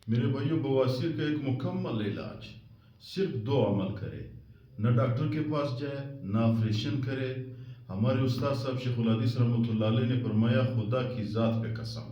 میرے بھائیوں، بواسیر کا ایک مکمل علاج صرف دو عمل کرے، نہ ڈاکٹر کے پاس جائے نہ آپریشن کرے۔ ہمارے استاد صاحب شیخ الحدیث رحمۃ اللہ علیہ نے فرمایا، خدا کی ذات پہ قسم،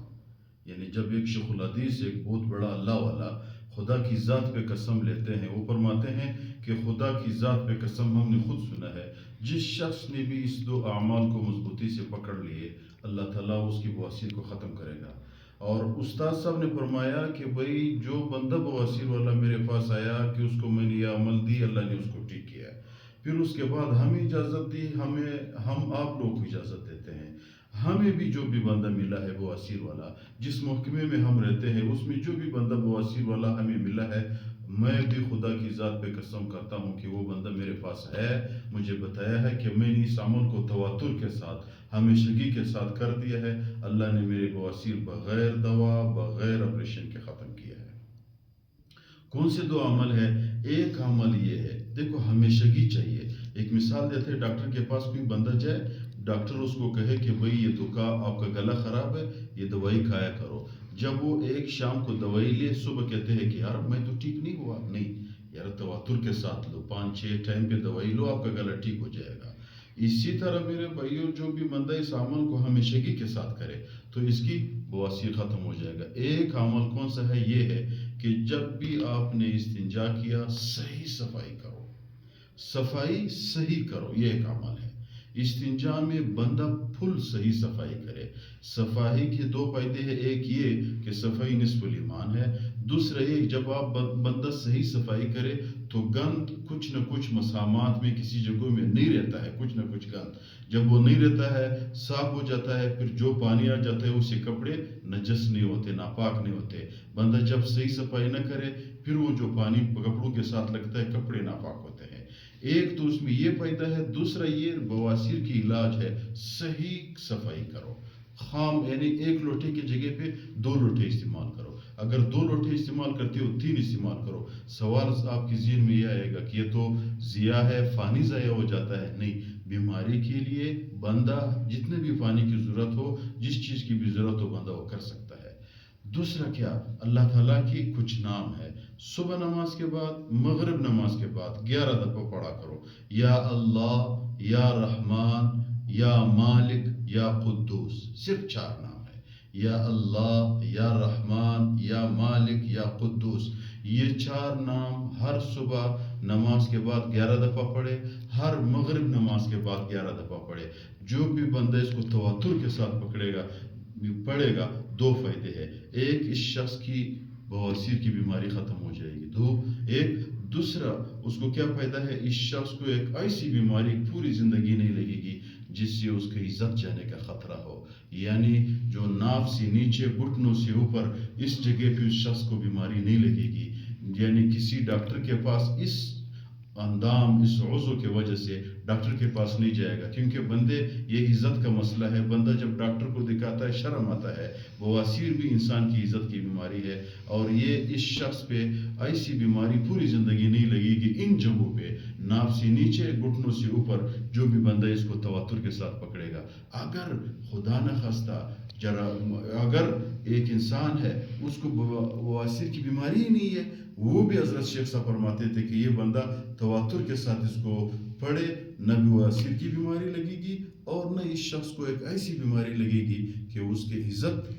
یعنی جب ایک شیخ الحدیث، ایک بہت بڑا اللہ والا خدا کی ذات پہ قسم لیتے ہیں، وہ فرماتے ہیں کہ خدا کی ذات پہ قسم، ہم نے خود سنا ہے، جس شخص نے بھی اس دو اعمال کو مضبوطی سے پکڑ لیے، اللہ تعالیٰ اس کی بواسیر کو ختم کرے گا۔ اور استاد صاحب نے فرمایا کہ بھائی جو بندہ بواسیر والا میرے پاس آیا کہ اس کو میں نے یہ عمل دی، اللہ نے اس کو ٹھیک کیا۔ پھر اس کے بعد ہمیں اجازت دی، ہم آپ لوگ کو اجازت دیتے ہیں، ہمیں بھی جو بھی بندہ ملا ہے بواسیر والا، جس محکمے میں ہم رہتے ہیں اس میں جو بھی بندہ بواسیر والا ہمیں ملا ہے، میں بھی خدا کی ذات پہ قسم کرتا ہوں کہ وہ بندہ میرے پاس ہے، مجھے بتایا ہے کہ میں نے اس عمل کو تواتر کے ساتھ، ہمیشگی کے ساتھ کر دیا ہے، اللہ نے میرے بواسیر بغیر دوا، بغیر آپریشن کے ختم کیا ہے۔ کون سے دو عمل ہے؟ ایک عمل یہ ہے، دیکھو ہمیشگی چاہیے۔ ایک مثال دیتے ہیں، ڈاکٹر کے پاس کوئی بندہ جائے، ڈاکٹر اس کو کہے کہ بھئی یہ تو آپ کا گلا خراب ہے، یہ دوائی کھایا کرو۔ جب وہ ایک شام کو دوائی لے، صبح کہتے ہیں کہ یار میں تو ٹھیک نہیں ہوا، نہیں یار تواتر کے ساتھ لو، 5-6 ٹائم پہ دوائی لو، آپ کا گلا ٹھیک ہو جائے گا۔ اسی طرح میرے بھائیوں، جو بھی بندہ اس عمل کو ہمیشگی کے ساتھ کرے تو اس کی بواسیر ختم ہو جائے گا۔ ایک عمل کون سا ہے؟ یہ ہے کہ جب بھی آپ نے استنجا کیا، صحیح صفائی کرو، صفائی صحیح کرو، یہ ایک عمل ہے۔ استنجا میں بندہ پھل صحیح صفائی کرے۔ صفائی کے دو فائدے ہیں، ایک یہ کہ صفائی نصف الایمان ہے، دوسرا یہ جب آپ بندہ صحیح صفائی کرے تو گند کچھ نہ کچھ مسامات میں کسی جگہوں میں نہیں رہتا ہے، کچھ نہ کچھ گند جب وہ نہیں رہتا ہے، صاف ہو جاتا ہے، پھر جو پانی آ جاتا ہے اس سے کپڑے نجس نہیں ہوتے، ناپاک نہیں ہوتے۔ بندہ جب صحیح صفائی نہ کرے، پھر وہ جو پانی کپڑوں کے ساتھ لگتا ہے، کپڑے ناپاک ہوتے ہیں۔ ایک تو اس میں یہ فائدہ ہے، دوسرا یہ بواسیر کی علاج ہے، صحیح صفائی کرو۔ خام یعنی ایک لوٹے کی جگہ پہ 2 لوٹے استعمال کرو، اگر 2 لوٹے استعمال کرتے ہو 3 استعمال کرو۔ سوال آپ کی ذہن میں یہ آئے گا کہ یہ تو ضیاء ہے، پانی ضائع ہو جاتا ہے۔ نہیں، بیماری کے لیے بندہ جتنے بھی پانی کی ضرورت ہو، جس چیز کی بھی ضرورت ہو، بندہ وہ کر سکتا ہے۔ دوسرا کیا؟ اللہ تعالیٰ کی کچھ نام ہے، صبح نماز کے بعد، مغرب نماز کے بعد 11 دفعہ پڑھا کرو، یا اللہ، یا رحمان، یا مالک، یا قدوس۔ صرف 4 نام ہے، یا اللہ، یا رحمان، یا مالک، یا قدوس۔ یہ 4 نام ہر صبح نماز کے بعد 11 دفعہ پڑھے، ہر مغرب نماز کے بعد 11 دفعہ پڑھے۔ جو بھی بندہ اس کو تواتر کے ساتھ پڑھے گا، 2 فائدے ہیں، ایک اس شخص کی بواسیر کی بیماری ختم ہو جائے گی، دوسرا اس کو کیا فائدہ ہے؟ اس شخص کو ایک ایسی بیماری پوری زندگی نہیں لگے گی جس سے اس کی عزت جانے کا خطرہ ہو، یعنی جو ناف سے نیچے، گھٹنوں سے اوپر، اس جگہ پہ اس شخص کو بیماری نہیں لگے گی، یعنی کسی ڈاکٹر کے پاس اس اندام، اس عضو کی وجہ سے ڈاکٹر کے پاس نہیں جائے گا، کیونکہ بندے، یہ عزت کا مسئلہ ہے، بندہ جب ڈاکٹر کو دکھاتا ہے شرم آتا ہے۔ بواسیر بھی انسان کی عزت کی بیماری ہے، اور یہ اس شخص پہ ایسی بیماری پوری زندگی نہیں لگے گی۔ ان جگہوں پہ ناف سے نیچے، گھٹنوں سے اوپر، جو بھی بندہ اس کو تواتر کے ساتھ پکڑے گا، اگر خدا نہ خواستہ اگر ایک انسان ہے اس کو بواسیر کی بیماری ہی نہیں ہے، وہ بھی حضرت شیخ صاحب فرماتے تھے کہ یہ بندہ تواتر کے ساتھ اس کو پڑھے، نہ بواسیر کی بیماری لگے گی اور نہ اس شخص کو ایک ایسی بیماری لگے گی کہ اس کی عزت